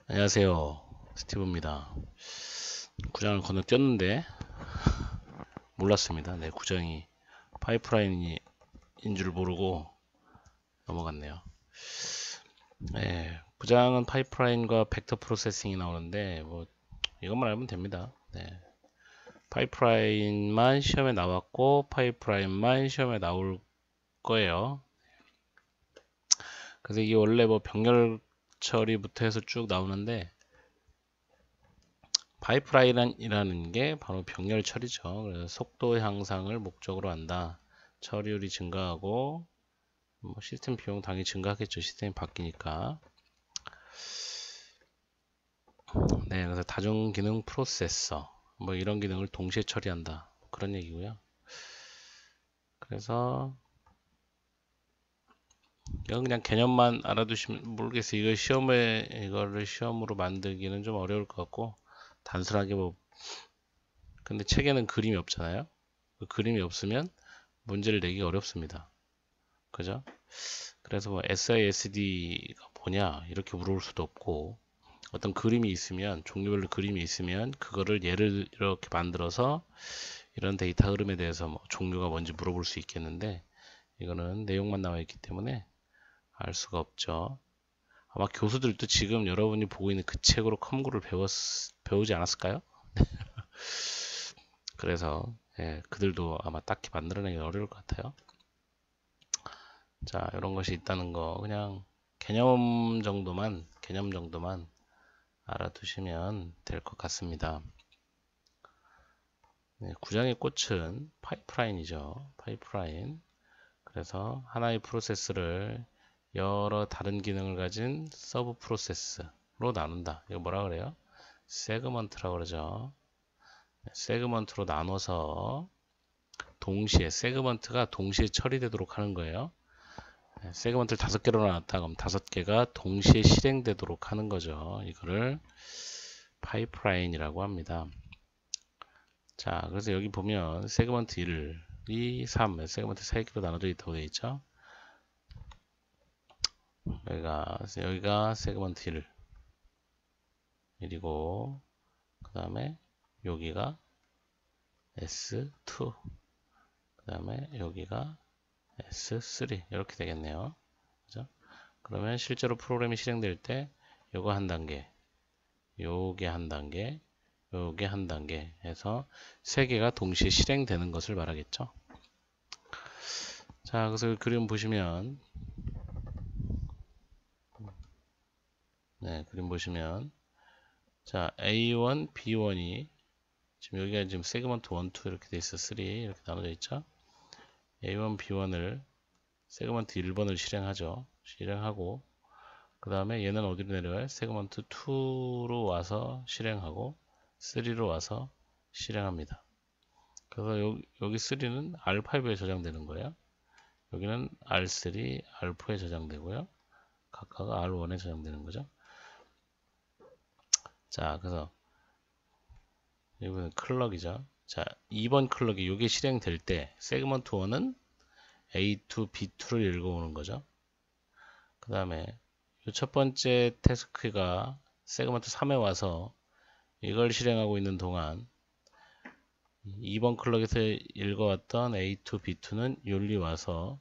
안녕하세요. 스티브입니다. 구장을 건너뛰었는데 몰랐습니다. 네, 구장이 파이프라인인 줄 모르고 넘어갔네요. 네, 구장은 파이프라인과 벡터 프로세싱이 나오는데 뭐 이것만 알면 됩니다. 네, 파이프라인만 시험에 나왔고 파이프라인만 시험에 나올 거예요. 그래서 이게 원래 뭐 병렬 처리부터 해서 쭉 나오는데 파이프라인이라는 게 바로 병렬 처리죠. 그래서 속도 향상을 목적으로 한다. 처리율이 증가하고 뭐 시스템 비용 당연히 증가하겠죠. 시스템이 바뀌니까. 네, 그래서 다중 기능 프로세서 뭐 이런 기능을 동시에 처리한다. 그런 얘기고요. 그래서 이건 그냥 개념만 알아두시면 모르겠어요. 이거를 시험으로 만들기는 좀 어려울 것 같고 단순하게 뭐 근데 책에는 그림이 없잖아요. 그 그림이 없으면 문제를 내기 어렵습니다. 그죠? 그래서 뭐 SISD가 뭐냐 이렇게 물어볼 수도 없고 어떤 그림이 있으면 종류별로 그림이 있으면 그거를 예를 이렇게 만들어서 이런 데이터 흐름에 대해서 뭐 종류가 뭔지 물어볼 수 있겠는데 이거는 내용만 나와 있기 때문에 알 수가 없죠. 아마 교수들도 지금 여러분이 보고 있는 그 책으로 컴구를 배우지 않았을까요? 그래서 예, 그들도 아마 딱히 만들어내기 어려울 것 같아요. 자, 이런 것이 있다는 거 그냥 개념 정도만 알아두시면 될 것 같습니다. 네, 구장의 꽃은 파이프라인이죠. 파이프라인. 그래서 하나의 프로세스를 여러 다른 기능을 가진 서브 프로세스로 나눈다. 이거 뭐라 그래요? 세그먼트라고 그러죠. 세그먼트로 나눠서 세그먼트가 동시에 처리되도록 하는 거예요. 세그먼트를 5개로 나눴다. 그럼 5개가 동시에 실행되도록 하는 거죠. 이거를 파이프라인이라고 합니다. 자, 그래서 여기 보면 세그먼트 1, 2, 3, 세그먼트 3개로 나눠져 있다고 되어 있죠. 여기가 세그먼트 1이고, 그 다음에 여기가 S2, 그 다음에 여기가 S3 이렇게 되겠네요. 그죠? 그러면 실제로 프로그램이 실행될 때 요거 한 단계, 요게 한 단계, 요게 한 단계 해서 3개가 동시에 실행되는 것을 말하겠죠. 자, 그래서 그림 보시면 그림 보시면 자, A1, B1이 지금 여기가 지금 세그먼트 1, 2 이렇게 돼 있어. 3 이렇게 나눠져 있죠. A1, B1을 세그먼트 1번을 실행하죠. 실행하고 그 다음에 얘는 어디로 내려가요? 세그먼트 2로 와서 실행하고 3로 와서 실행합니다. 그래서 여기 3는 R5에 저장되는 거예요. 여기는 R3, R4에 저장되고요. 각각 R1에 저장되는 거죠. 자, 그래서 이번엔 클럭이죠. 자, 2번 클럭이 이게 실행될 때 세그먼트 1은 A2, B2를 읽어오는 거죠. 그 다음에 첫 번째 태스크가 세그먼트 3에 와서 이걸 실행하고 있는 동안 2번 클럭에서 읽어왔던 A2, B2는 여기 와서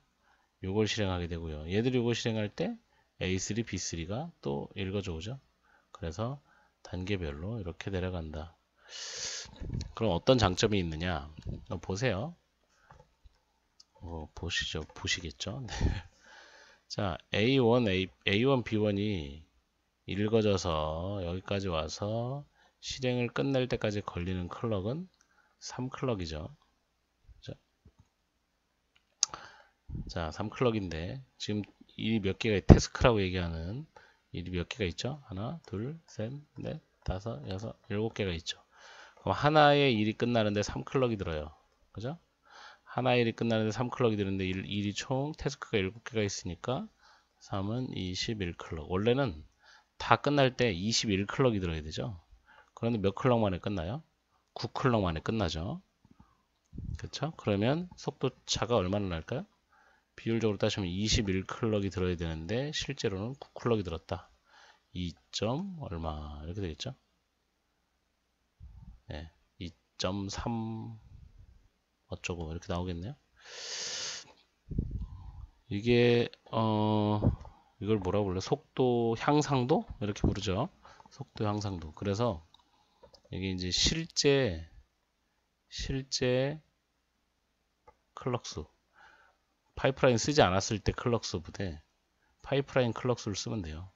이걸 실행하게 되고요. 얘들이 이걸 실행할 때 A3, B3가 또 읽어줘 오죠. 그래서 단계별로 이렇게 내려간다. 그럼 어떤 장점이 있느냐? 보세요. 보시겠죠? 자, A1, B1이 읽어져서 여기까지 와서 실행을 끝낼 때까지 걸리는 클럭은 3클럭이죠. 자, 3클럭인데 지금 일이 몇 개가 태스크라고 얘기하는 일이 몇 개가 있죠? 하나, 둘, 셋, 넷, 다섯, 여섯, 7개가 있죠. 그럼 하나의 일이 끝나는데 3클럭이 들어요. 그죠? 하나의 일이 끝나는데 3클럭이 드는데 일이 총 태스크가 7개가 있으니까 3은 21클럭. 원래는 다 끝날 때 21클럭이 들어야 되죠. 그런데 몇 클럭 만에 끝나요? 9클럭 만에 끝나죠. 그렇죠? 그러면 속도 차가 얼마나 날까요? 비율적으로 따지면 21클럭이 들어야 되는데 실제로는 9클럭이 들었다. 2. 얼마 이렇게 되겠죠. 네, 2.3 어쩌고 이렇게 나오겠네요. 이게 이걸 뭐라고 불러? 속도 향상도 이렇게 부르죠. 속도 향상도. 그래서 이게 이제 실제 클럭수, 파이프라인 쓰지 않았을 때 클럭수 부대 파이프라인 클럭수를 쓰면 돼요.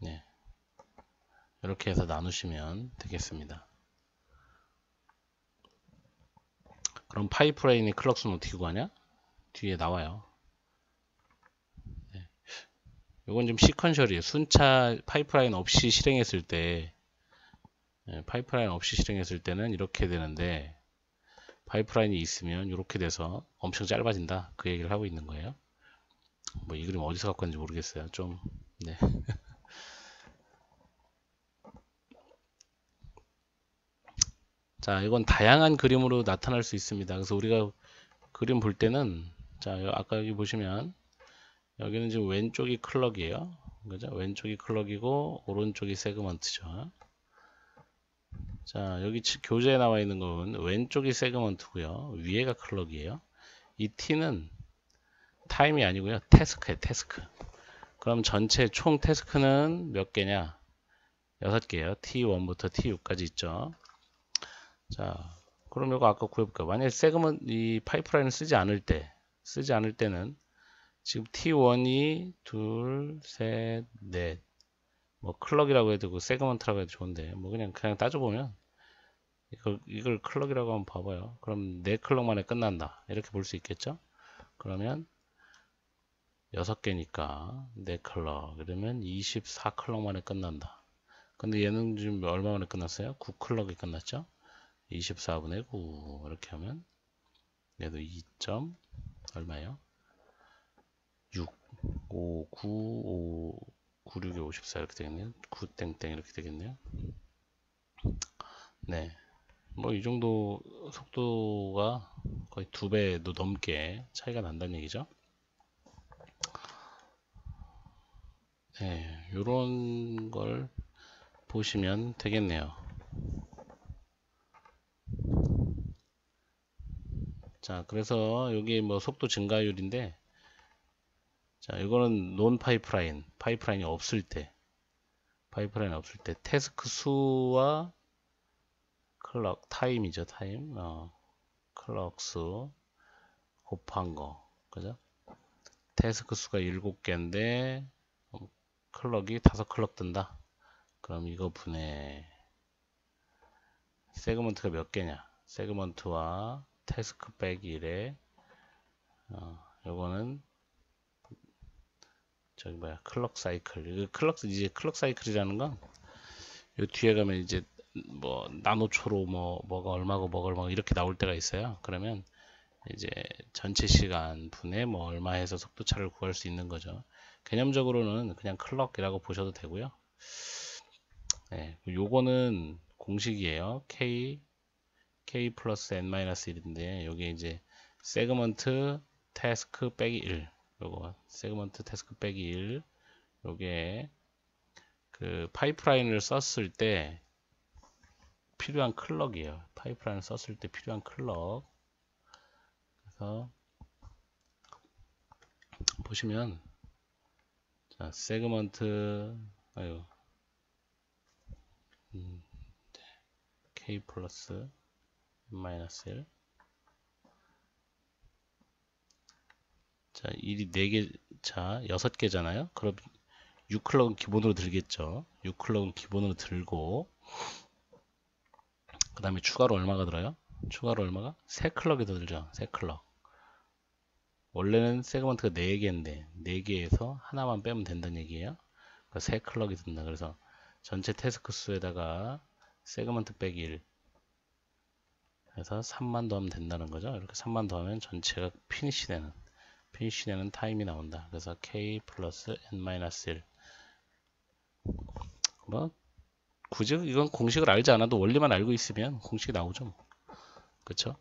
네, 이렇게 해서 나누시면 되겠습니다. 그럼 파이프라인의 클럭수는 어떻게 구하냐? 뒤에 나와요. 네. 이건 좀 시퀀셜이에요. 순차 파이프라인 없이 실행했을 때, 파이프라인 없이 실행했을 때는 이렇게 되는데, 파이프라인이 있으면 이렇게 돼서 엄청 짧아진다. 그 얘기를 하고 있는 거예요. 뭐 이 그림 어디서 갖고 왔는지 모르겠어요. 좀, 네. 자, 이건 다양한 그림으로 나타날 수 있습니다. 그래서 우리가 그림 볼 때는, 자, 아까 여기 보시면, 여기는 지금 왼쪽이 클럭이에요. 그죠? 왼쪽이 클럭이고, 오른쪽이 세그먼트죠. 자, 여기 교재에 나와 있는 건 왼쪽이 세그먼트고요. 위에가 클럭이에요. 이 T는 타임이 아니고요. 태스크예요, 태스크. 그럼 전체 총 태스크는 몇 개냐? 6개예요. T1부터 T6까지 있죠. 자, 그럼 이거 아까 구해볼까요? 만약에 이 파이프라인을 쓰지 않을 때는 지금 T1이 둘, 셋, 넷, 뭐 클럭이라고 해도 되고 세그먼트라고 해도 좋은데 뭐 그냥 따져보면 이걸 클럭이라고 한번 봐봐요. 그럼 4클럭 만에 끝난다. 이렇게 볼 수 있겠죠? 그러면 6개니까 4클럭 그러면 24클럭 만에 끝난다. 근데 얘는 지금 얼마 만에 끝났어요? 9클럭이 끝났죠? 24분의 9 이렇게 하면 얘도 2. 얼마예요? 6, 5, 9, 5, 9, 6에 54 이렇게 되겠네요. 9 땡땡 이렇게 되겠네요. 네. 뭐 이 정도 속도가 거의 2배도 넘게 차이가 난다는 얘기죠. 네, 요런 걸 보시면 되겠네요. 자, 그래서 여기 뭐 속도 증가율인데, 자, 이거는 논 파이프라인이 없을 때, 태스크 수와 클럭, 타임이죠, 타임. 클럭 수 곱한 거, 그죠? 태스크 수가 7개인데, 클럭이 5클럭 뜬다. 그럼 이거 분의 세그먼트가 몇 개냐? 세그먼트와 태스크 빼기 1에 요거는 저기 뭐야 클럭 사이클. 이거 클럭 사이클이라는 건 요 뒤에 가면 이제 뭐 나노초로 뭐가 얼마고 이렇게 나올 때가 있어요. 그러면 이제 전체 시간 분의 뭐 얼마 해서 속도차를 구할 수 있는 거죠. 개념적으로는 그냥 클럭이라고 보셔도 되고요. 네, 요거는 공식이에요. K 플러스 N-1인데 여기 이제 세그먼트 태스크 빼기 1 요거 세그먼트 태스크 빼기 1 요게 그 파이프라인을 썼을 때 필요한 클럭이에요. 파이프라인을 썼을 때 필요한 클럭. 그래서 보시면 자, 세그먼트 K 플러스 마이너스 1 자, 1이 4개, 자, 6개잖아요. 그럼 6클럭은 기본으로 들겠죠. 6클럭은 기본으로 들고 그 다음에 추가로 얼마가 들어요? 추가로 얼마가? 3클럭이 더 들죠. 3클럭. 원래는 세그먼트가 4개인데 4개에서 하나만 빼면 된다는 얘기예요. 그러니까 3클럭이 든다. 그래서 전체 태스크 수에다가 세그먼트 빼기 1 해서 3만 더하면 된다는 거죠. 이렇게 3만 더하면 전체가 피니시 되는 타임이 나온다. 그래서 K 플러스 N-1 뭐 굳이 이건 공식을 알지 않아도 원리만 알고 있으면 공식이 나오죠. 그쵸?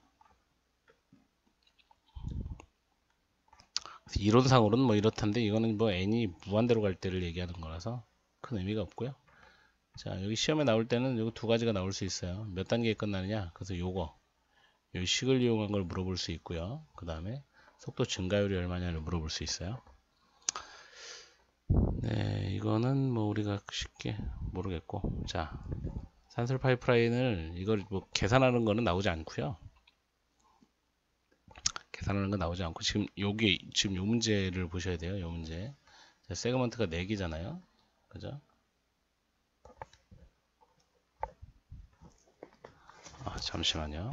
이론상으로는 뭐 이렇던데 이거는 뭐 n이 무한대로 갈 때를 얘기하는 거라서 큰 의미가 없고요. 자, 여기 시험에 나올 때는 요거 두 가지가 나올 수 있어요. 몇 단계에 끝나느냐? 그래서 요거 요 식을 이용한 걸 물어볼 수 있고요. 그 다음에 속도 증가율이 얼마냐를 물어볼 수 있어요. 네, 이거는 뭐 우리가 쉽게 모르겠고, 자, 산술 파이프라인을 이걸 뭐 계산하는 거는 나오지 않고요. 계산하는 건 나오지 않고 지금 여기 지금 요 문제를 보셔야 돼요. 요 문제. 자, 세그먼트가 4개잖아요. 그죠? 아, 잠시만요.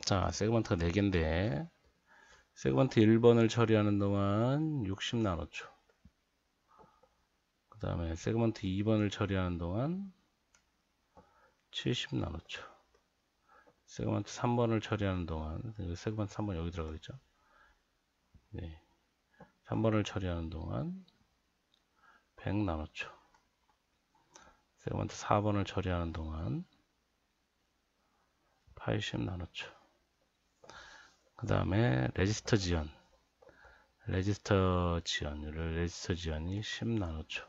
자, 세그먼트가 4개인데 세그먼트 1번을 처리하는 동안 60나노초. 그 다음에 세그먼트 2번을 처리하는 동안 70나노초. 세그먼트 3번을 처리하는 동안 세그먼트 3번 여기 들어가 있죠. 네. 3번을 처리하는 동안 100나노초. 세그먼트 4번을 처리하는 동안 80나노초. 그 다음에 레지스터 지연. 레지스터 지연이 10나노초.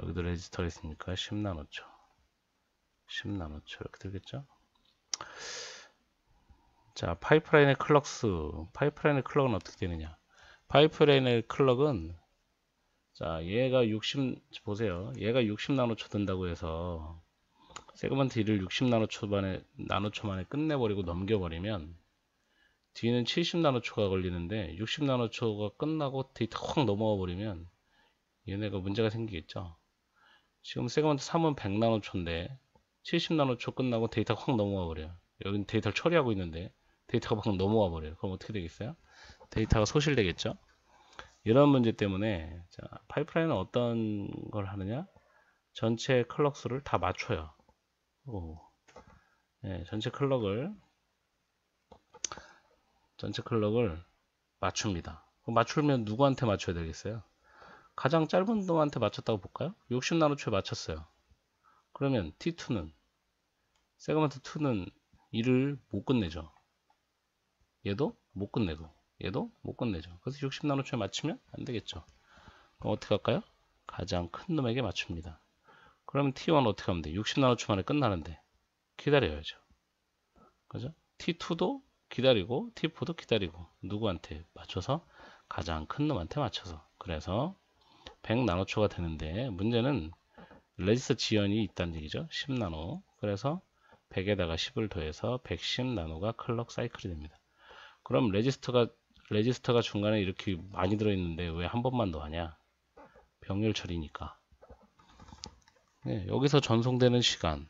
여기도 레지스터가 있으니까 10나노초. 10나노초 이렇게 되겠죠. 자, 파이프라인의 클럭스. 파이프라인의 클럭은 어떻게 되느냐? 파이프라인의 클럭은 자, 얘가 60 보세요. 얘가 60나노초 든다고 해서 세그먼트 1을 60나노초 만에 끝내버리고 넘겨버리면 뒤는 70나노초가 걸리는데 60나노초가 끝나고 데이터 확 넘어가 버리면 얘네가 문제가 생기겠죠. 지금 세그먼트 3은 100나노초인데 70나노초 끝나고 데이터가 확 넘어가 버려요. 여기는 데이터를 처리하고 있는데 데이터가 확 넘어가 버려요. 그럼 어떻게 되겠어요? 데이터가 소실되겠죠. 이런 문제 때문에 자, 파이프라인은 어떤 걸 하느냐? 전체 클럭 수를 다 맞춰요. 네, 전체 클럭을 맞춥니다. 맞추면 누구한테 맞춰야 되겠어요? 가장 짧은 동안한테 맞췄다고 볼까요? 60나노초에 맞췄어요. 그러면 T2는 세그먼트 2는 일을 못 끝내죠. 얘도 못 끝내고 얘도 못 끝내죠. 그래서 60나노초에 맞추면 안 되겠죠. 그럼 어떻게 할까요? 가장 큰 놈에게 맞춥니다. 그러면 T1 어떻게 하면 돼? 60나노초 만에 끝나는데 기다려야죠. 그죠? T2도 기다리고 T4도 기다리고 누구한테 맞춰서? 가장 큰 놈한테 맞춰서. 그래서 100나노초가 되는데 문제는 레지스터 지연이 있다는 얘기죠. 10나노. 그래서 100에다가 10을 더해서 110나노가 클럭 사이클이 됩니다. 그럼 레지스터가 중간에 이렇게 많이 들어있는데 왜 한 번만 더 하냐? 병렬 처리니까. 네, 여기서 전송되는 시간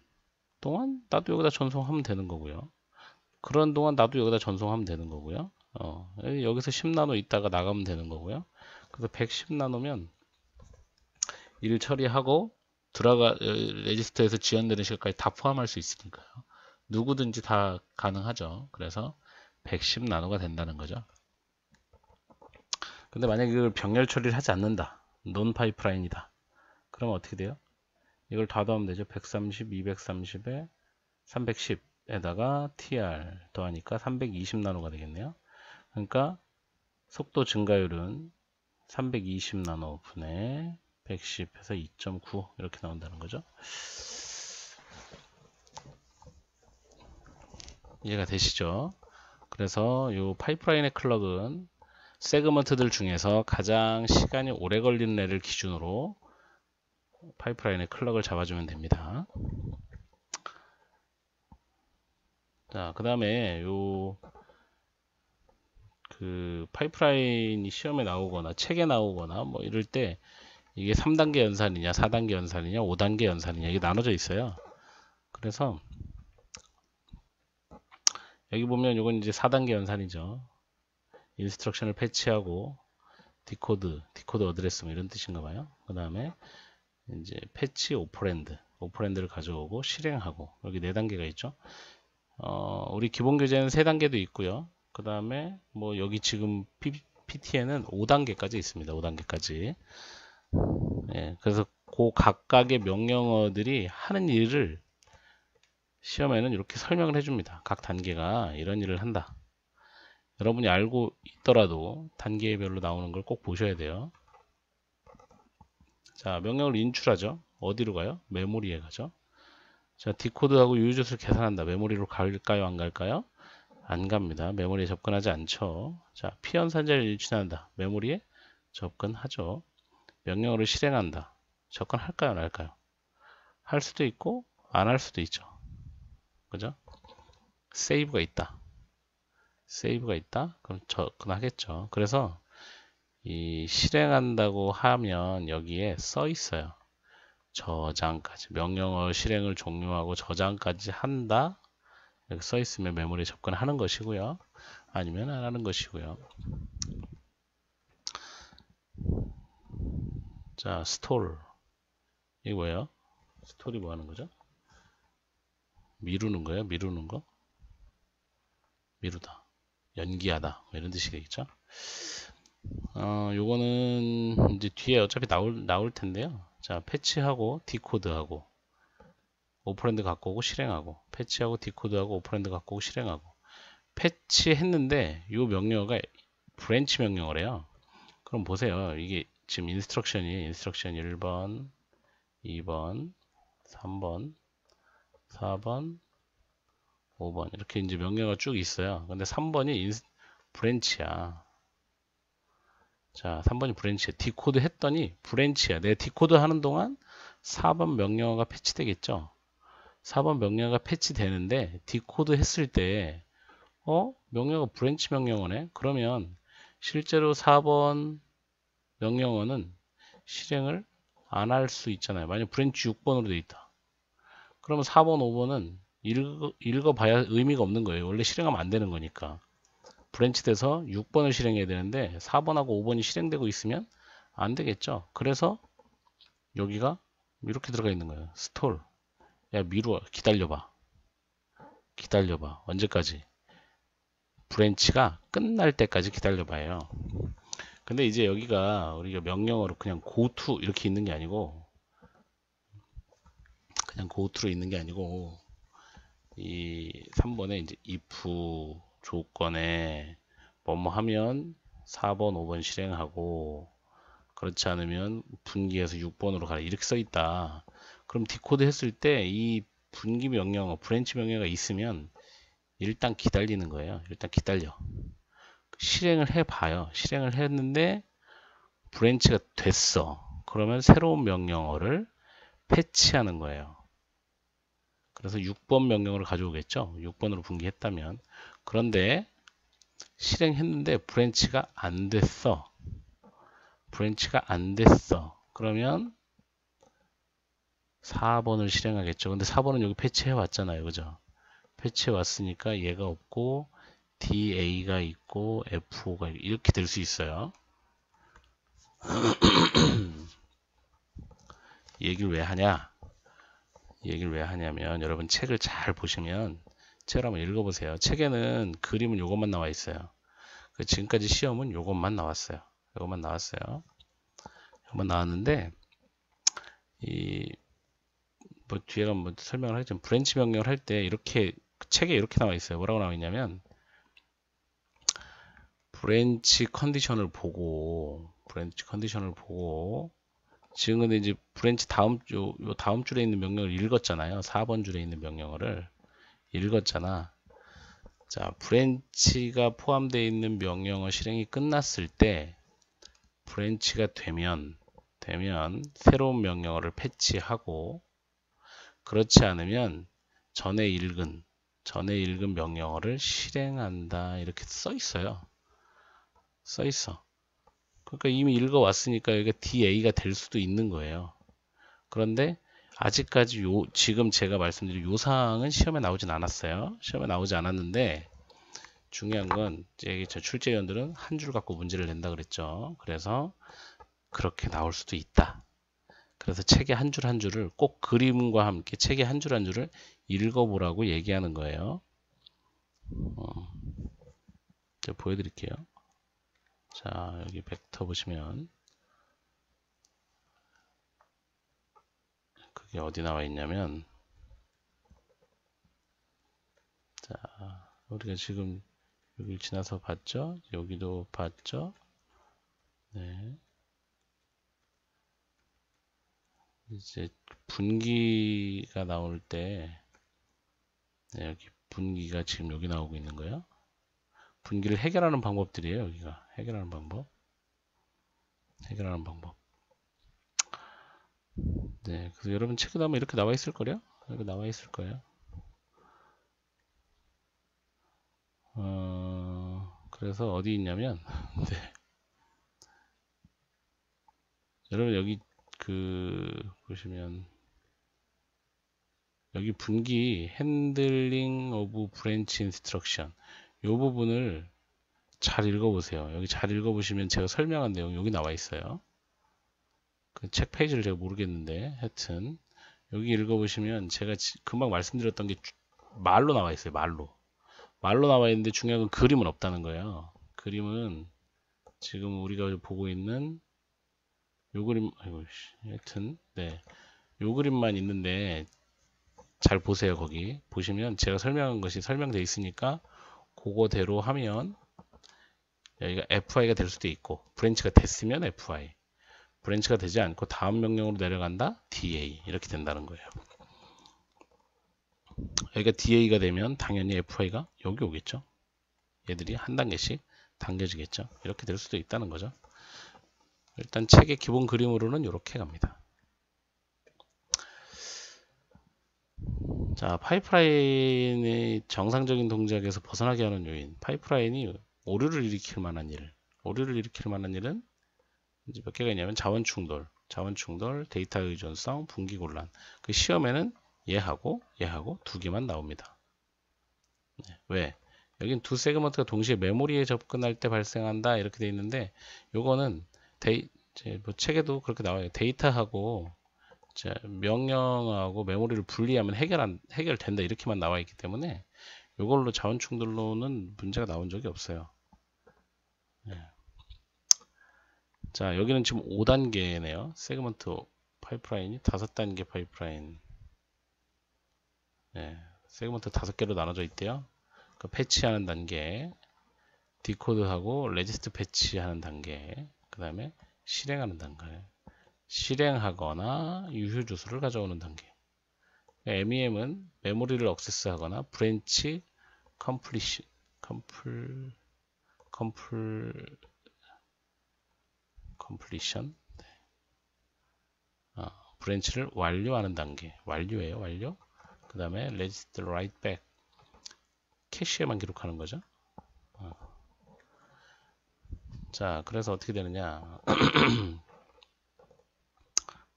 동안 나도 여기다 전송하면 되는 거고요. 그런 동안 나도 여기다 전송하면 되는 거고요. 여기서 10나노 있다가 나가면 되는 거고요. 그래서 110나노면 일 처리하고 레지스터에서 지연되는 시간까지 다 포함할 수 있으니까요. 누구든지 다 가능하죠. 그래서 110나노가 된다는 거죠. 근데 만약에 이걸 병렬 처리를 하지 않는다. 논 파이프라인이다. 그러면 어떻게 돼요? 이걸 다 더하면 되죠. 130, 230에 310에다가 TR 더하니까 320나노가 되겠네요. 그러니까 속도 증가율은 320나노 분의 110 해서 2.9 이렇게 나온다는 거죠. 이해가 되시죠? 그래서 이 파이프라인의 클럭은 세그먼트들 중에서 가장 시간이 오래 걸리는 애를 기준으로 파이프라인의 클럭을 잡아주면 됩니다. 자, 그 다음에 파이프라인이 시험에 나오거나 책에 나오거나 뭐 이럴 때 이게 3단계 연산이냐 4단계 연산이냐 5단계 연산이냐 이게 나눠져 있어요. 그래서 여기 보면 이건 이제 4단계 연산이죠. 인스트럭션을 패치하고 디코드 어드레스 뭐 이런 뜻인가 봐요. 그 다음에 이제 패치 오퍼랜드 오퍼랜드를 가져오고 실행하고 여기 4단계가 있죠. 우리 기본 교재는 3단계도 있고요. 그 다음에 뭐 여기 지금 PT에는 5단계까지 있습니다. 5단계까지. 예, 그래서 그 각각의 명령어들이 하는 일을 시험에는 이렇게 설명을 해줍니다. 각 단계가 이런 일을 한다. 여러분이 알고 있더라도 단계별로 나오는 걸 꼭 보셔야 돼요. 자, 명령을 인출하죠. 어디로 가요? 메모리에 가죠. 자, 디코드하고 유효젓을 계산한다. 메모리로 갈까요? 안 갈까요? 안 갑니다. 메모리에 접근하지 않죠. 자, 피연산자를 인출한다. 메모리에 접근하죠. 명령어를 실행한다. 접근할까요? 안 할까요? 할 수도 있고 안 할 수도 있죠. 그죠? 세이브가 있다. 세이브가 있다? 그럼 접근하겠죠. 그래서 이 실행한다고 하면 여기에 써 있어요. 저장까지. 명령어 실행을 종료하고 저장까지 한다. 이렇게 써 있으면 메모리에 접근하는 것이고요. 아니면 안 하는 것이고요. 자, 스토어. 이게 뭐예요? 스토리 뭐 하는 거죠? 미루는 거예요? 미루는 거? 미루다. 연기하다. 뭐 이런 뜻이겠죠? 요거는 이제 뒤에 어차피 나올 텐데요. 자, 패치하고 디코드하고 오퍼랜드 갖고 오고 실행하고 패치하고 디코드하고 오퍼랜드 갖고 오고 실행하고 패치했는데 요 명령어가 브랜치 명령어래요. 그럼 보세요. 이게 지금 인스트럭션이 인스트럭션 1번, 2번, 3번, 4번, 5번 이렇게 이제 명령어가 쭉 있어요. 근데 3번이 브랜치야. 자, 3번이 브랜치야. 디코드 했더니 브랜치야. 내 디코드 하는 동안 4번 명령어가 패치되겠죠. 4번 명령어가 패치되는데 디코드 했을 때 명령어 브랜치 명령어네. 그러면 실제로 4번 명령어는 실행을 안 할 수 있잖아요. 만약 브랜치 6번으로 돼 있다. 그러면 4번, 5번은 읽어봐야 의미가 없는 거예요. 원래 실행하면 안 되는 거니까. 브랜치 돼서 6번을 실행해야 되는데 4번하고 5번이 실행되고 있으면 안 되겠죠. 그래서 여기가 이렇게 들어가 있는 거예요. 스톨. 야, 미루어. 기다려봐. 기다려봐. 언제까지? 브랜치가 끝날 때까지 기다려봐요. 근데 이제 여기가 우리가 명령어로 그냥 go to 이렇게 있는 게 아니고 그냥 go to로 있는 게 아니고 이 3번에 이제 if 조건에 뭐뭐 하면 4번, 5번 실행하고 그렇지 않으면 분기해서 6번으로 가라 이렇게 써 있다. 그럼 디코드 했을 때 이 분기 명령어, 브랜치 명령어가 있으면 일단 기다리는 거예요. 일단 기다려. 실행을 해봐요. 실행을 했는데 브랜치가 됐어. 그러면 새로운 명령어를 패치하는 거예요. 그래서 6번 명령어를 가져오겠죠. 6번으로 분기했다면. 그런데 실행했는데 브랜치가 안 됐어. 브랜치가 안 됐어. 그러면 4번을 실행하겠죠. 근데 4번은 여기 패치해 왔잖아요. 그죠? 패치해 왔으니까 얘가 없고 DA가 있고 FO가 이렇게 될 수 있어요. 이 얘기를 왜 하냐? 이 얘기를 왜 하냐면 여러분 책을 잘 보시면 책을 한번 읽어보세요. 책에는 그림은 요것만 나와 있어요. 지금까지 시험은 요것만 나왔어요. 요것만 나왔어요. 요것만 나왔는데 뭐 뒤에 가면 뭐 설명을 하겠지만 브랜치 명령을 할 때 이렇게 책에 이렇게 나와 있어요. 뭐라고 나와 있냐면 브랜치 컨디션을 보고 지금 근데 이제 브랜치 다음 줄에 있는 명령을 읽었잖아요. 4번 줄에 있는 명령어를 읽었잖아. 자, 브랜치가 포함되어 있는 명령어 실행이 끝났을 때 브랜치가 되면 새로운 명령어를 패치하고 그렇지 않으면 전에 읽은 명령어를 실행한다 이렇게 써 있어요. 써 있어. 그러니까 이미 읽어왔으니까 여기가 DA가 될 수도 있는 거예요. 그런데 아직까지 지금 제가 말씀드린 요 사항은 시험에 나오진 않았어요. 시험에 나오지 않았는데 중요한 건 이제 출제위원들은 한 줄 갖고 문제를 낸다 그랬죠. 그래서 그렇게 나올 수도 있다. 그래서 책의 한 줄 한 줄을 꼭 그림과 함께 책의 한 줄 한 줄을 읽어보라고 얘기하는 거예요. 제가 보여드릴게요. 자, 여기 벡터 보시면 그게 어디 나와 있냐면, 자, 우리가 지금 여기를 지나서 봤죠? 여기도 봤죠? 네. 이제 분기가 나올 때, 네, 여기 분기가 지금 여기 나오고 있는 거예요. 분기를 해결하는 방법들이에요. 여기가 해결하는 방법. 해결하는 방법. 네, 그래서 여러분 책에 나오면 이렇게 나와 있을 거요. 이렇게 나와 있을 거예요. 그래서 어디 있냐면, 네. 여러분 여기 보시면 여기 분기 핸들링 오브 브랜치 인스트럭션 이 부분을 잘 읽어보세요. 여기 잘 읽어보시면 제가 설명한 내용 여기 나와 있어요. 그 책 페이지를 제가 모르겠는데 하여튼 여기 읽어보시면 제가 금방 말씀드렸던 게 말로 나와 있어요. 말로 나와 있는데 중요한 건 그림은 없다는 거예요. 그림은 지금 우리가 보고 있는 요 그림, 아이고, 하여튼, 네. 요 그림만 있는데, 잘 보세요, 거기. 보시면 제가 설명한 것이 설명되어 있으니까, 그거대로 하면, 여기가 FI가 될 수도 있고, 브랜치가 됐으면 FI. 브랜치가 되지 않고 다음 명령으로 내려간다? DA. 이렇게 된다는 거예요. 여기가 DA가 되면 당연히 FI가 여기 오겠죠. 얘들이 한 단계씩 당겨지겠죠. 이렇게 될 수도 있다는 거죠. 일단 책의 기본 그림으로는 이렇게 갑니다. 자, 파이프라인의 정상적인 동작에서 벗어나게 하는 요인. 파이프라인이 오류를 일으킬 만한 일은 이제 몇 개가 있냐면 자원 충돌, 데이터 의존성, 분기 곤란. 그 시험에는 얘하고 두 개만 나옵니다. 네, 왜? 여긴 두 세그먼트가 동시에 메모리에 접근할 때 발생한다 이렇게 돼 있는데 요거는 뭐 책에도 그렇게 나와요. 데이터하고 자, 명령하고 메모리를 분리하면 해결된다 이렇게만 나와 있기 때문에 이걸로 자원 충돌로는 문제가 나온 적이 없어요. 네. 자, 여기는 지금 5단계네요. 세그먼트 파이프라인이 5단계 파이프라인. 네. 세그먼트 5개로 나눠져 있대요. 그 패치하는 단계, 디코드하고 레지스트 패치하는 단계, 그 다음에 실행하는 단계. 실행하거나 유효 주소를 가져오는 단계. MEM은 메모리를 액세스하거나 브랜치 컴플리션 브랜치를 완료하는 단계. 완료예요, 완료. 그 다음에 레지스트 라이트 백 캐시에만 기록하는 거죠. 자, 그래서 어떻게 되느냐?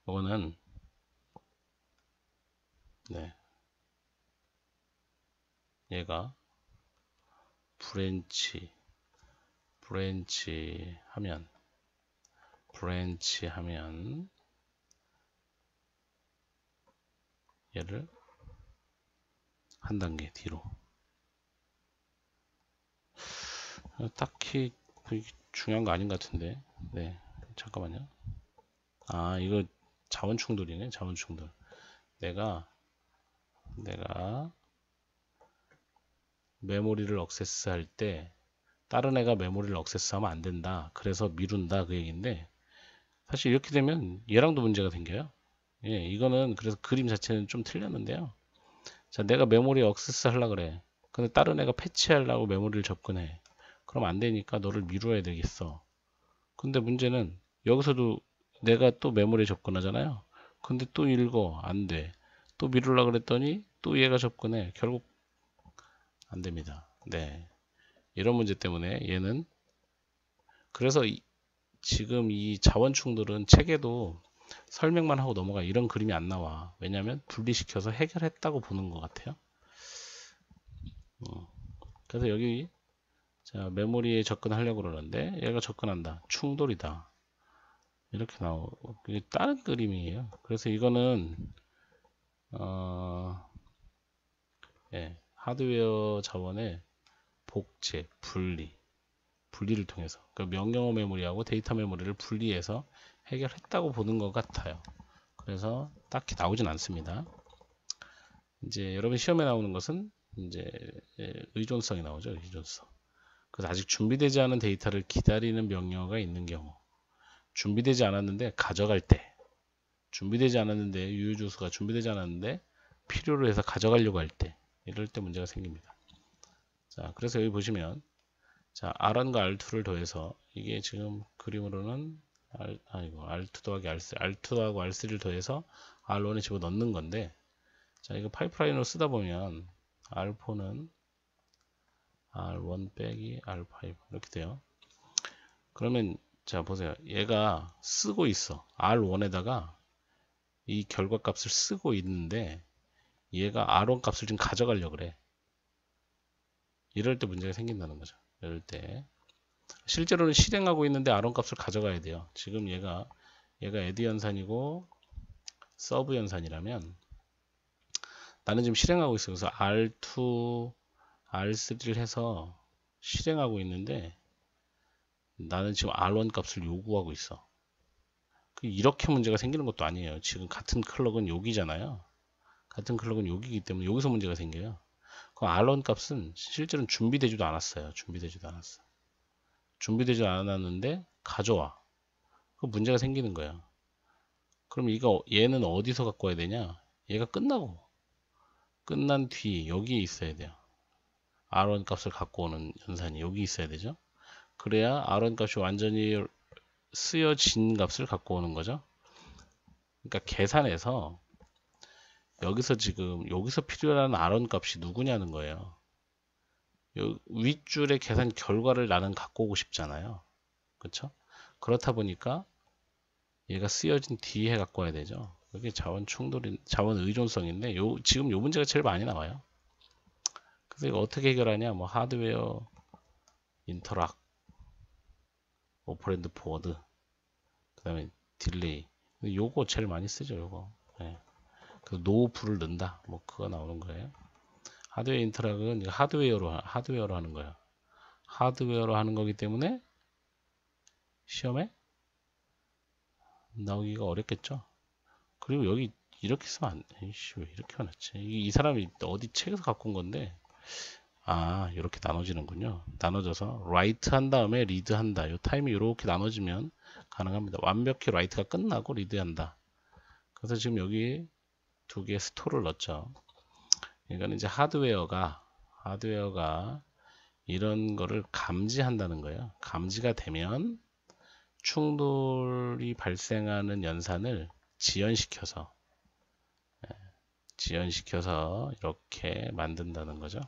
이거는 네, 얘가 브랜치 하면 얘를 한 단계 뒤로 딱히 중요한 거 아닌 것 같은데 네 잠깐만요. 아 이거 자원 충돌이네. 자원 충돌. 내가 메모리를 액세스할 때 다른 애가 메모리를 액세스하면 안 된다. 그래서 미룬다 그 얘기인데 사실 이렇게 되면 얘랑도 문제가 생겨요. 예, 이거는 그래서 그림 자체는 좀 틀렸는데요. 자, 내가 메모리 액세스 하려고 그래. 근데 다른 애가 패치하려고 메모리를 접근해. 그럼 안 되니까 너를 미루어야 되겠어. 근데 문제는 여기서도 내가 또 메모리에 접근하잖아요. 근데 또 읽어. 안 돼. 또 미루려고 그랬더니 또 얘가 접근해. 결국 안 됩니다. 네. 이런 문제 때문에 얘는 그래서 지금 이 자원 충돌은 책에도 설명만 하고 넘어가 이런 그림이 안 나와. 왜냐하면 분리시켜서 해결했다고 보는 것 같아요. 그래서 여기 자, 메모리에 접근하려고 그러는데 얘가 접근한다. 충돌이다. 이렇게 나오고 이게 다른 그림이에요. 그래서 이거는 예, 하드웨어 자원의 복제, 분리를 통해서 그 명령어 메모리하고 데이터 메모리를 분리해서 해결했다고 보는 것 같아요. 그래서 딱히 나오진 않습니다. 이제 여러분 시험에 나오는 것은 이제 의존성이 나오죠. 의존성. 그래서 아직 준비되지 않은 데이터를 기다리는 명령어가 있는 경우, 준비되지 않았는데 가져갈 때, 준비되지 않았는데 유효주소가 준비되지 않았는데 필요로 해서 가져가려고 할 때, 이럴 때 문제가 생깁니다. 자, 그래서 여기 보시면 자, R1과 R2를 더해서 이게 지금 그림으로는 R2 더하기 R3, R2 하고 R3를 더해서 R1에 집어넣는 건데, 자, 이거 파이프라인으로 쓰다 보면 R4는 R1 빼기 R5 이렇게 돼요. 그러면 자 보세요. 얘가 쓰고 있어. R1에다가 이 결과값을 쓰고 있는데 얘가 R1 값을 지금 가져가려고 그래. 이럴 때 문제가 생긴다는 거죠. 이럴 때 실제로는 실행하고 있는데 R1 값을 가져가야 돼요. 지금 얘가 add 연산이고 서브 연산이라면 나는 지금 실행하고 있어요. 그래서 R2, R3를 해서 실행하고 있는데 나는 지금 R1 값을 요구하고 있어. 이렇게 문제가 생기는 것도 아니에요. 지금 같은 클럭은 여기잖아요. 같은 클럭은 여기이기 때문에 여기서 문제가 생겨요. 그 R1 값은 실제로는 준비되지도 않았어요. 준비되지도 않았어. 준비되지도 않았는데 가져와. 그 문제가 생기는 거예요. 그럼 얘는 어디서 갖고 와야 되냐? 얘가 끝난 뒤 여기에 있어야 돼요. R1 값을 갖고 오는 연산이 여기 있어야 되죠. 그래야 R1 값이 완전히 쓰여진 값을 갖고 오는 거죠. 그러니까 계산해서 여기서 지금 여기서 필요한 R1 값이 누구냐는 거예요. 윗줄의 계산 결과를 나는 갖고 오고 싶잖아요. 그렇죠? 그렇다 보니까 얘가 쓰여진 뒤에 갖고 와야 되죠. 이게 자원 충돌인 자원 의존성인데 지금 요 문제가 제일 많이 나와요. 그래서 이거 어떻게 해결하냐? 뭐 하드웨어 인터락 오퍼랜드 포워드 그다음에 딜레이 요거 제일 많이 쓰죠. 요거. 네. 그 노프를 넣는다. 뭐 그거 나오는 거예요. 하드웨어 인터락은 하드웨어로 하는 거예요. 하드웨어로 하는 거기 때문에 시험에 나오기가 어렵겠죠. 그리고 여기 이렇게 쓰면 안 돼. 이씨, 왜 이렇게 해놨지? 이 사람이 어디 책에서 갖고 온 건데, 이렇게 나눠지는군요. 나눠져서 write 한 다음에 read 한다. 요 타임이 이렇게 나눠지면 가능합니다. 완벽히 write가 끝나고 read 한다. 그래서 지금 여기 두 개의 스토어를 넣었죠. 이거는 이제 하드웨어가 이런 거를 감지한다는 거예요. 감지가 되면 충돌이 발생하는 연산을 지연시켜서 이렇게 만든다는 거죠.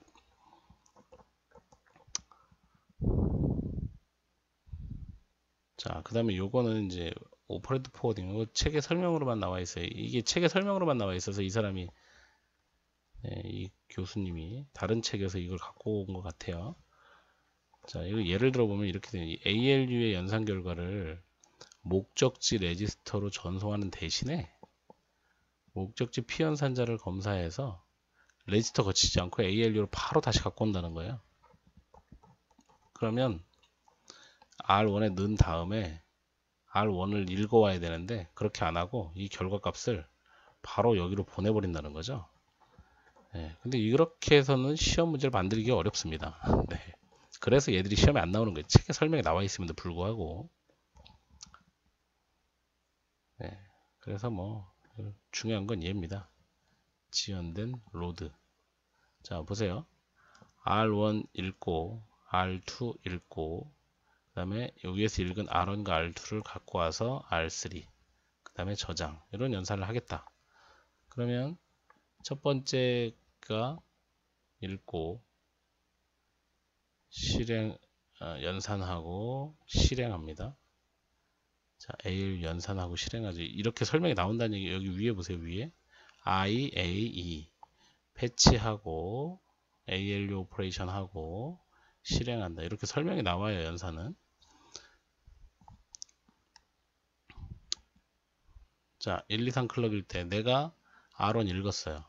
자, 그 다음에 요거는 이제 오퍼레드 포워딩, 이거 책의 설명으로만 나와 있어요. 이게 책의 설명으로만 나와 있어서 이 사람이 이 교수님이 다른 책에서 이걸 갖고 온 것 같아요. 자, 이거 예를 들어 보면 이렇게 되는 ALU의 연산 결과를 목적지 레지스터로 전송하는 대신에 목적지 피연산자를 검사해서 레지스터 거치지 않고 ALU로 바로 다시 갖고 온다는 거예요. 그러면 R1에 넣은 다음에 R1을 읽어와야 되는데 그렇게 안 하고 이 결과값을 바로 여기로 보내버린다는 거죠. 네, 근데 이렇게 해서는 시험 문제를 만들기 어렵습니다. 네, 그래서 얘들이 시험에 안 나오는 거예요. 책에 설명이 나와 있음에도 불구하고. 네, 그래서 뭐 중요한 건 얘입니다. 지연된 로드. 자, 보세요. R1 읽고 R2 읽고 그 다음에 여기에서 읽은 R1과 R2를 갖고 와서 R3 그 다음에 저장 이런 연산을 하겠다. 그러면 첫 번째가 읽고 연산하고 실행합니다. 자, AL 연산하고 실행하지. 이렇게 설명이 나온다는 얘기 여기 위에 보세요. 위에 IAE 패치하고 ALU 오퍼레이션 하고 실행한다. 이렇게 설명이 나와요. 연산은. 자, 1, 2, 3 클럭일 때 내가 R1 읽었어요.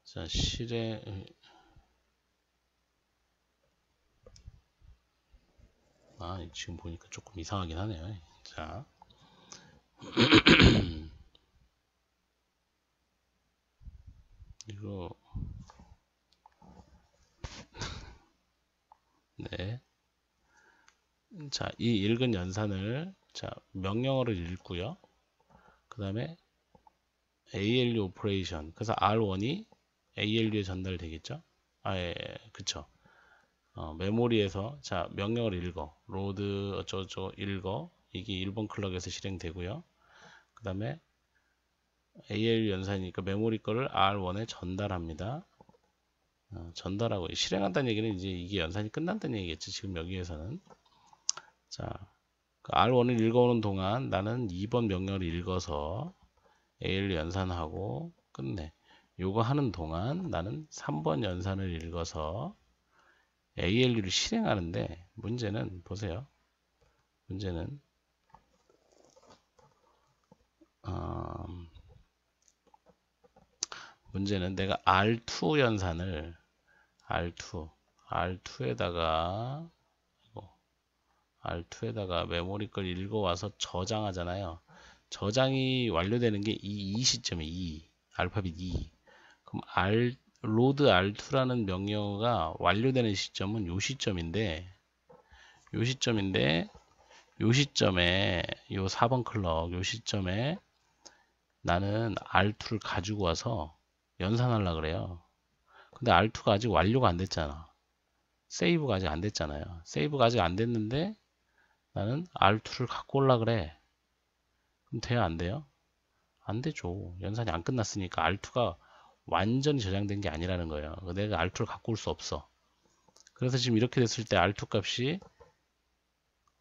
자, 지금 보니까 조금 이상하긴 하네요. 자, 이거, 네. 자, 이 읽은 연산을, 자, 명령어를 읽고요. 그 다음에 ALU 오퍼레이션. 그래서 R1이 ALU에 전달되겠죠? 예, 그쵸. 메모리에서, 자, 명령어를 읽어. 로드, 어쩌고저쩌고 읽어. 이게 1번 클럭에서 실행되고요. 그 다음에 ALU 연산이니까 메모리 거를 R1에 전달합니다. 전달하고 실행한다는 얘기는 이제 이게 연산이 끝난다는 얘기겠죠. 지금 여기에서는. 자, 그 R1을 읽어오는 동안 나는 2번 명령을 읽어서 ALU 연산하고 끝내. 요거 하는 동안 나는 3번 연산을 읽어서 ALU를 실행하는데 문제는 보세요. 문제는 내가 R2 연산을 R2에다가 메모리 걸 읽어와서 저장하잖아요. 저장이 완료되는 게 이 시점에 알파벳 2. 그럼 load R2라는 명령어가 완료되는 시점은 요 시점에 요 4번 클럭 요 시점에 나는 R2를 가지고 와서 연산하려고 그래요. 근데 R2가 아직 완료가 안 됐잖아. 세이브가 아직 안 됐잖아요. 세이브가 아직 안 됐는데 나는 R2를 갖고 오려고 그래. 그럼 돼요? 안 돼요? 안 되죠. 연산이 안 끝났으니까 R2가 완전히 저장된 게 아니라는 거예요. 내가 R2를 갖고 올 수 없어. 그래서 지금 이렇게 됐을 때 R2 값이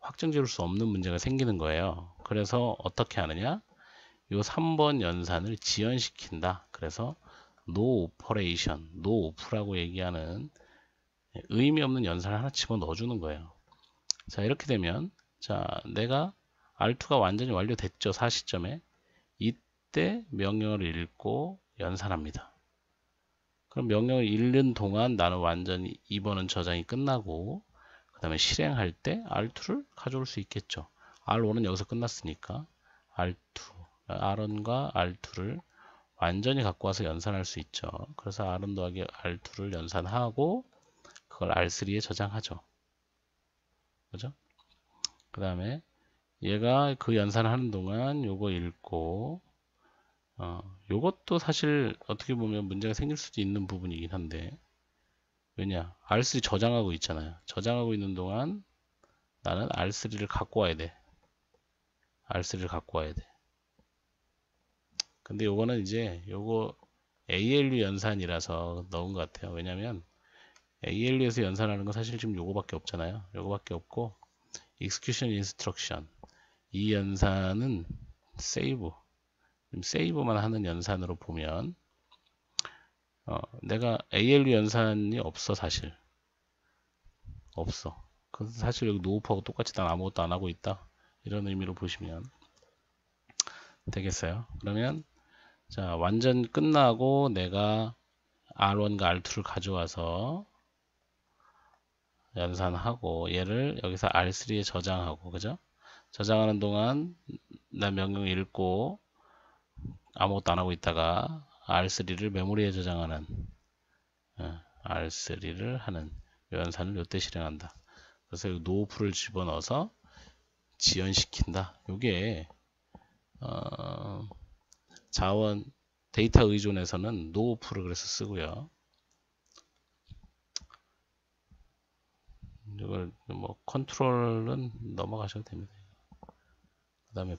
확정 지을 수 없는 문제가 생기는 거예요. 그래서 어떻게 하느냐? 요 3번 연산을 지연시킨다. 그래서 no operation, no off라고 얘기하는 의미 없는 연산을 하나 집어넣어 주는 거예요. 자, 이렇게 되면 자, 내가 R2가 완전히 완료됐죠. 4시점에. 이때 명령어를 읽고 연산합니다. 그럼 명령을 읽는 동안 나는 완전히 2번은 저장이 끝나고 그 다음에 실행할 때 R2를 가져올 수 있겠죠. R1은 여기서 끝났으니까 R1과 R2를 완전히 갖고 와서 연산할 수 있죠. 그래서 R1 더하기 R2를 연산하고 그걸 R3에 저장하죠. 그죠? 그 다음에 얘가 그 연산을 하는 동안 요거 읽고 요것도 사실 어떻게 보면 문제가 생길 수도 있는 부분이긴 한데 왜냐? R3 저장하고 있잖아요. 저장하고 있는 동안 나는 R3를 갖고 와야 돼. R3를 갖고 와야 돼. 근데 요거는 이제 요거 ALU 연산이라서 넣은 것 같아요. 왜냐면 ALU에서 연산하는 건 사실 지금 요거밖에 없잖아요. 요거밖에 없고 execution instruction 이 연산은 세이브만 하는 연산으로 보면 내가 ALU 연산이 없어. 사실 없어. 그래서 사실 여기 노업하고 똑같이 난 아무것도 안 하고 있다 이런 의미로 보시면 되겠어요. 그러면 자, 완전 끝나고 내가 R1과 R2를 가져와서 연산하고 얘를 여기서 R3에 저장하고 그죠? 저장하는 동안 나 명령 읽고 아무것도 안 하고 있다가 R3를 메모리에 저장하는 R3를 하는 연산을 요때 실행한다. 그래서 노프를 집어넣어서 지연시킨다. 요게 자원 데이터 의존에서는 노프를 그래서 쓰고요. 이걸 뭐 컨트롤은 넘어가셔도 됩니다. 그 다음에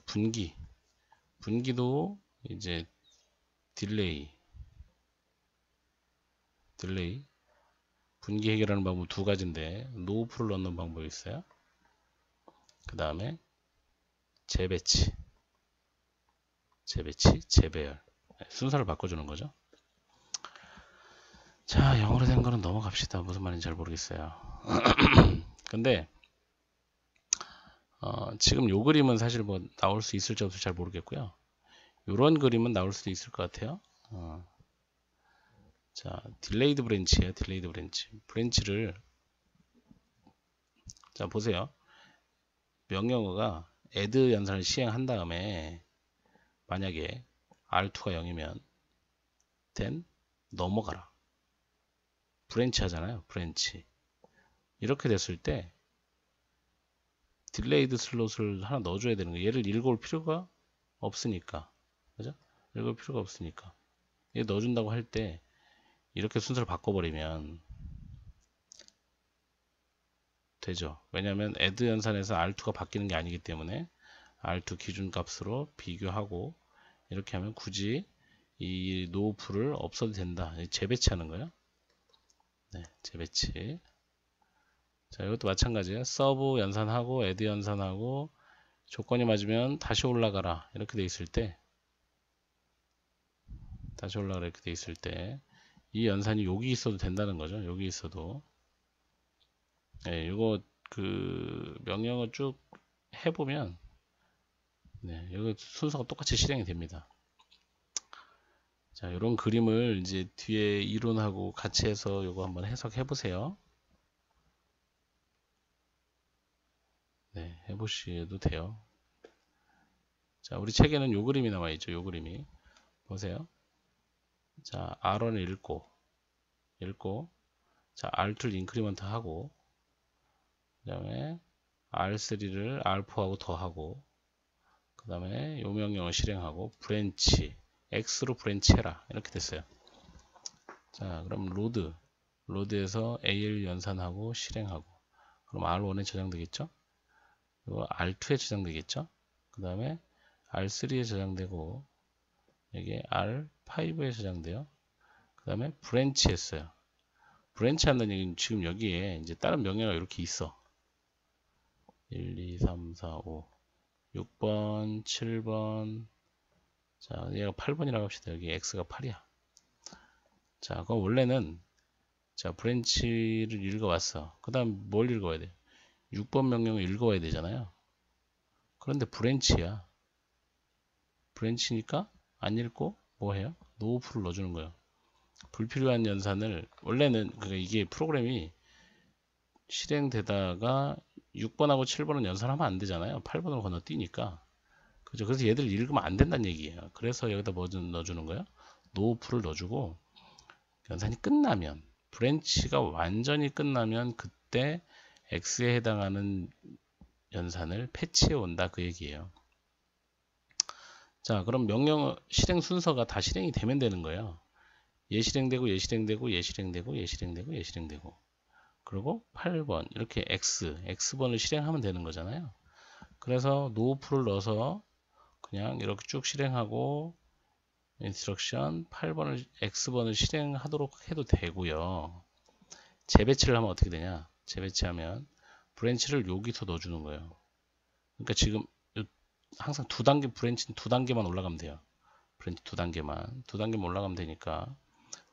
분기도 이제 딜레이 분기 해결하는 방법 두 가지인데 노프를 넣는 방법이 있어요. 그 다음에 재배치 재배열 순서를 바꿔주는 거죠. 자, 영어로 된 거는 넘어갑시다. 무슨 말인지 잘 모르겠어요. 근데 지금 요 그림은 사실 뭐 나올 수 있을지 없을지 잘 모르겠고요. 요런 그림은 나올 수도 있을 것 같아요. 자, 딜레이드 브랜치예요. 딜레이드 브랜치. 브랜치를 자 보세요. 명령어가 add 연산을 시행한 다음에 만약에 R2가 0이면 then 넘어가라. 브랜치 하잖아요. 브랜치. 이렇게 됐을 때 딜레이드 슬롯을 하나 넣어줘야 되는 거예요. 얘를 읽어올 필요가 없으니까. 그죠? 읽을 필요가 없으니까. 얘 넣어준다고 할 때 이렇게 순서를 바꿔버리면 되죠. 왜냐하면 add 연산에서 R2가 바뀌는 게 아니기 때문에 R2 기준값으로 비교하고 이렇게 하면 굳이 이 노프를 없어도 된다. 재배치하는 거예요. 네, 재배치. 자, 이것도 마찬가지예요. 서브 연산하고 add 연산하고 조건이 맞으면 다시 올라가라 이렇게 돼 있을 때 다시 올라가라 이렇게 돼 있을 때 이 연산이 여기 있어도 된다는 거죠. 여기 있어도. 네, 이거 그 명령어 쭉 해보면 네, 여기 순서가 똑같이 실행이 됩니다. 자, 이런 그림을 이제 뒤에 이론하고 같이 해서 이거 한번 해석해 보세요. 네, 해보셔도 돼요. 자, 우리 책에는 요 그림이 나와 있죠. 요 그림이. 보세요. 자, R1을 읽고, 자, R2를 인크리먼트 하고, 그 다음에 R3를 R4하고 더하고, 그 다음에 요 명령을 실행하고, 브랜치, X로 브랜치 해라. 이렇게 됐어요. 자, 그럼 로드에서 AL 연산하고 실행하고, 그럼 R1에 저장되겠죠? 그리고 R2에 저장되겠죠? 그 다음에 R3에 저장되고, 이게 R5에 저장돼요. 그 다음에 브랜치 했어요. 브랜치 한다는 얘기는 지금 여기에 이제 다른 명령어가 이렇게 있어. 1, 2, 3, 4, 5, 6번, 7번. 자, 얘가 8번이라고 합시다. 여기 X가 8이야. 자, 그럼 원래는 자, 브랜치를 읽어왔어. 그 다음 뭘 읽어야 돼? 6번 명령을 읽어와야 되잖아요. 그런데 브랜치야. 브랜치니까 안 읽고 뭐 해요? 노프를 넣어주는 거예요. 불필요한 연산을 원래는 그러니까 이게 프로그램이 실행되다가 6번하고 7번은 연산하면 안 되잖아요. 8번으로 건너뛰니까. 그죠? 그래서 얘들 읽으면 안 된다는 얘기예요. 그래서 여기다 뭐 넣어주는 거예요? 노프를 넣어주고 연산이 끝나면 브랜치가 완전히 끝나면 그때 X에 해당하는 연산을 패치해 온다 그 얘기예요. 자, 그럼 명령 실행 순서가 다 실행이 되면 되는 거예요. 얘 실행되고 얘 실행되고 얘 실행되고 얘 실행되고 얘 실행되고 그리고 8번 이렇게 X번을 실행하면 되는 거잖아요. 그래서 노프를 넣어서 그냥 이렇게 쭉 실행하고 인스트럭션 8번을 X번을 실행하도록 해도 되고요. 재배치를 하면 어떻게 되냐? 재배치하면 브랜치를 여기서 넣어주는 거예요. 그러니까 지금 항상 두 단계 브랜치는 두 단계만 올라가면 돼요. 브랜치 두 단계만 올라가면 되니까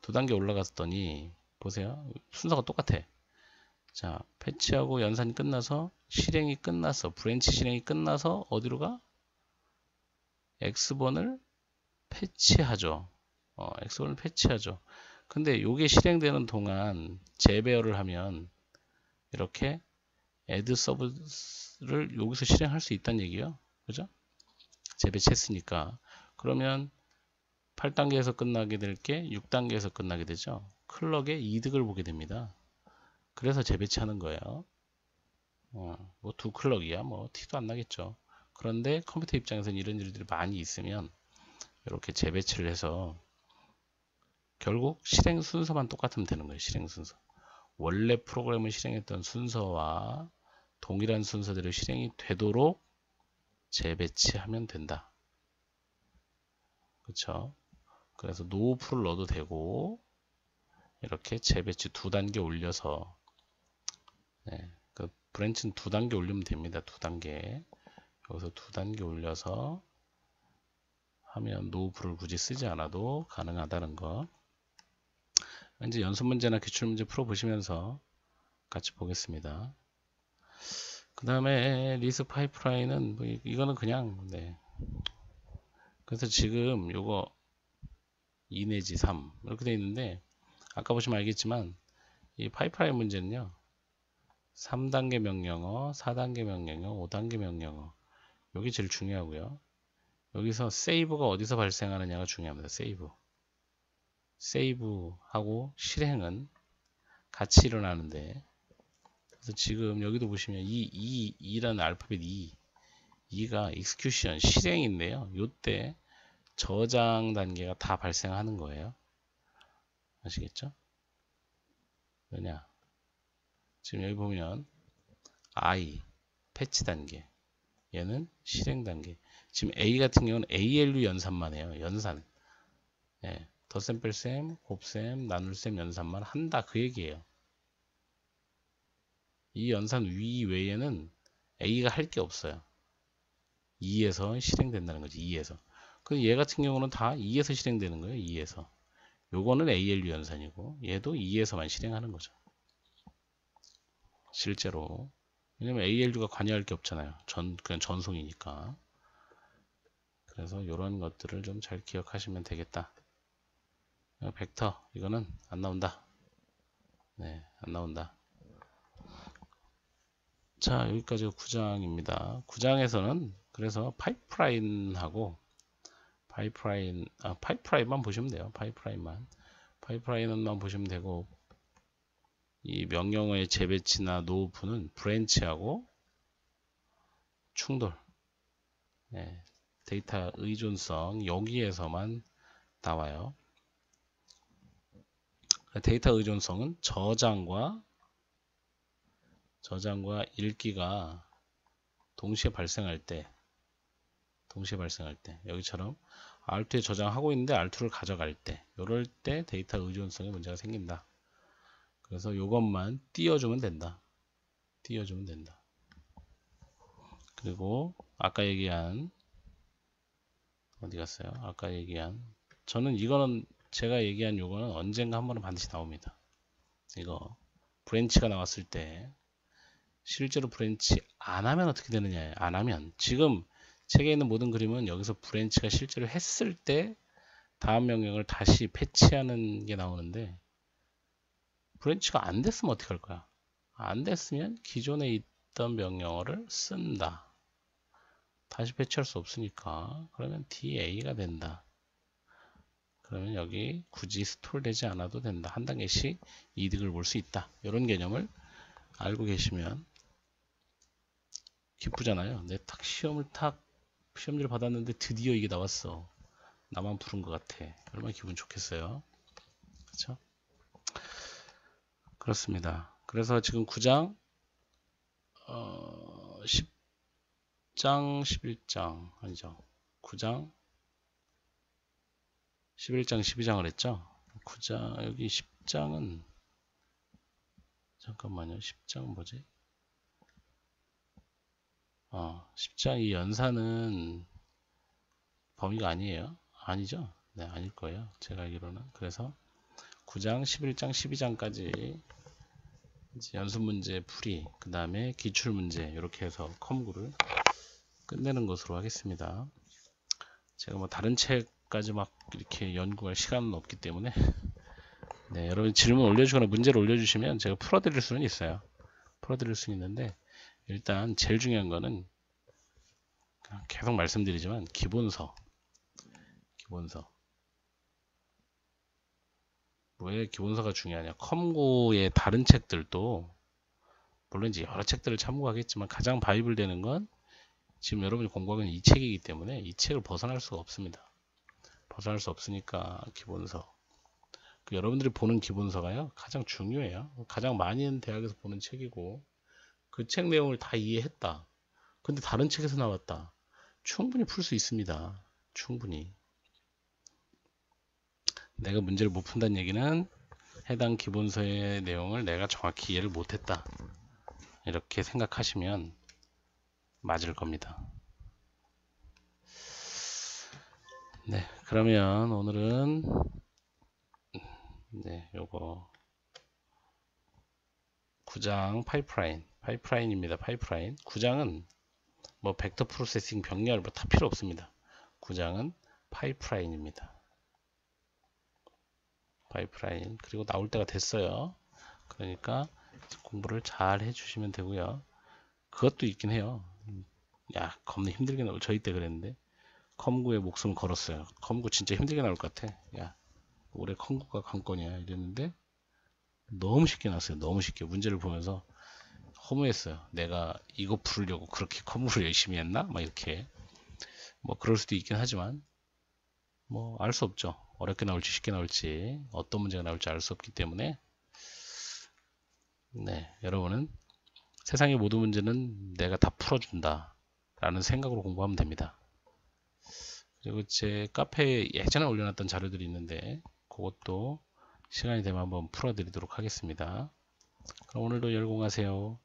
두 단계 올라갔더니 보세요. 순서가 똑같아. 자, 패치하고 연산이 끝나서 실행이 끝나서 브랜치 실행이 끝나서 어디로 가? X번을 패치하죠. X번을 패치하죠. 근데 이게 실행되는 동안 재배열을 하면 이렇게 add 서브를 여기서 실행할 수 있다는 얘기예요. 그죠? 재배치했으니까. 그러면 8단계에서 끝나게 될 게 6단계에서 끝나게 되죠. 클럭의 이득을 보게 됩니다. 그래서 재배치하는 거예요. 뭐 두 클럭이야 뭐 티도 안 나겠죠. 그런데 컴퓨터 입장에서는 이런 일들이 많이 있으면 이렇게 재배치를 해서 결국 실행 순서만 똑같으면 되는 거예요. 실행 순서. 원래 프로그램을 실행했던 순서와 동일한 순서대로 실행이 되도록 재배치하면 된다. 그렇죠? 그래서 노프를 넣어도 되고 이렇게 재배치 두 단계 올려서 네, 그 브랜치는 두 단계 올리면 됩니다. 두 단계 여기서 두 단계 올려서 하면 노프를 굳이 쓰지 않아도 가능하다는 거. 이제 연습 문제나 기출 문제 풀어보시면서 같이 보겠습니다. 그 다음에 리스 파이프라인은 뭐 이거는 그냥 네. 그래서 지금 요거 2 내지 3 이렇게 돼 있는데 아까 보시면 알겠지만 이 파이프라인 문제는요 3단계 명령어, 4단계 명령어, 5단계 명령어 여기 제일 중요하고요. 여기서 세이브가 어디서 발생하느냐가 중요합니다. 세이브하고 실행은 같이 일어나는데 그래서 지금 여기도 보시면 이라는 알파벳 2가 execution 실행인데요. 요때 저장 단계가 다 발생하는 거예요. 아시겠죠? 왜냐? 지금 여기 보면 I 패치 단계 얘는 실행 단계 지금 A 같은 경우는 ALU 연산만 해요. 연산 예, 덧셈, 뺄셈, 곱셈, 나눌셈 연산만 한다 그 얘기예요. 이 연산 위 외에는 A가 할 게 없어요. 2에서 실행된다는 거지. 2에서. 그 얘 같은 경우는 다 2에서 실행되는 거예요. 2에서. 요거는 ALU 연산이고 얘도 2에서만 실행하는 거죠. 실제로. 왜냐면 ALU가 관여할 게 없잖아요. 그냥 전송이니까. 그래서 이런 것들을 좀 잘 기억하시면 되겠다. 벡터 이거는 안 나온다. 네, 안 나온다. 자, 여기까지가 9장입니다. 9장에서는 그래서 파이프라인만 보시면 돼요. 파이프라인만 보시면 되고 이 명령어의 재배치나 노후프는 브랜치하고 충돌, 네, 데이터 의존성 여기에서만 나와요. 데이터 의존성은 저장과 읽기가 동시에 발생할 때 여기처럼 R2에 저장하고 있는데 R2를 가져갈 때 이럴 때 데이터 의존성에 문제가 생긴다. 그래서 이것만 띄워주면 된다. 그리고 아까 얘기한 어디 갔어요? 아까 얘기한 저는 이거는 제가 얘기한 요거는 언젠가 한 번은 반드시 나옵니다. 이거 브랜치가 나왔을 때 실제로 브랜치 안 하면 어떻게 되느냐예요. 안 하면 지금 책에 있는 모든 그림은 여기서 브랜치가 실제로 했을 때 다음 명령을 다시 패치하는 게 나오는데 브랜치가 안 됐으면 어떻게 할 거야? 안 됐으면 기존에 있던 명령어를 쓴다. 다시 패치할 수 없으니까 그러면 DA가 된다. 그러면 여기 굳이 스토어 되지 않아도 된다. 한 단계씩 이득을 볼 수 있다. 이런 개념을 알고 계시면 기쁘잖아요. 내 시험지를 받았는데 드디어 이게 나왔어. 나만 부른 것 같아. 얼마나 기분 좋겠어요. 그렇죠? 그렇습니다. 그래서 지금 9장 10장 11장 아니죠. 9장 11장 12장을 했죠. 9장 여기 10장은 잠깐만요. 10장은 뭐지? 10장 이 연산은 범위가 아니에요. 아니죠? 네, 아닐 거예요. 제가 알기로는. 그래서 9장, 11장, 12장까지 연습 문제 풀이, 그 다음에 기출 문제 이렇게 해서 컴구를 끝내는 것으로 하겠습니다. 제가 뭐 다른 책까지 막 이렇게 연구할 시간은 없기 때문에 네, 여러분 질문 올려주거나 문제를 올려주시면 제가 풀어드릴 수는 있어요. 풀어드릴 수는 있는데 일단 제일 중요한 거는 계속 말씀드리지만 기본서 왜 기본서가 중요하냐. 컴고의 다른 책들도 물론 이제 여러 책들을 참고하겠지만 가장 바이블 되는 건 지금 여러분이 공부하고 있는 이 책이기 때문에 이 책을 벗어날 수가 없습니다. 벗어날 수 없으니까 기본서 여러분들이 보는 기본서가요 가장 중요해요. 가장 많이 있는 대학에서 보는 책이고 그 책 내용을 다 이해했다. 근데 다른 책에서 나왔다. 충분히 풀 수 있습니다. 충분히. 내가 문제를 못 푼다는 얘기는 해당 기본서의 내용을 내가 정확히 이해를 못했다. 이렇게 생각하시면 맞을 겁니다. 네, 그러면 오늘은 네, 요거 9장 파이프라인 파이프라인입니다. 파이프라인. 구장은 뭐 벡터 프로세싱, 병렬 뭐 다 필요 없습니다. 구장은 파이프라인입니다. 파이프라인. 그리고 나올 때가 됐어요. 그러니까 공부를 잘 해주시면 되고요. 그것도 있긴 해요. 야, 겁나 힘들게 나올. 저희 때 그랬는데 컴구에 목숨 걸었어요. 컴구 진짜 힘들게 나올 것 같아. 야, 올해 컴구가 관건이야 이랬는데 너무 쉽게 나왔어요. 너무 쉽게. 문제를 보면서 허무했어요. 내가 이거 풀으려고 그렇게 컴구를 열심히 했나? 막 이렇게. 뭐 그럴 수도 있긴 하지만 뭐 알 수 없죠. 어렵게 나올지 쉽게 나올지 어떤 문제가 나올지 알 수 없기 때문에 네, 여러분은 세상의 모든 문제는 내가 다 풀어준다 라는 생각으로 공부하면 됩니다. 그리고 제 카페에 예전에 올려놨던 자료들이 있는데 그것도 시간이 되면 한번 풀어드리도록 하겠습니다. 그럼 오늘도 열공하세요.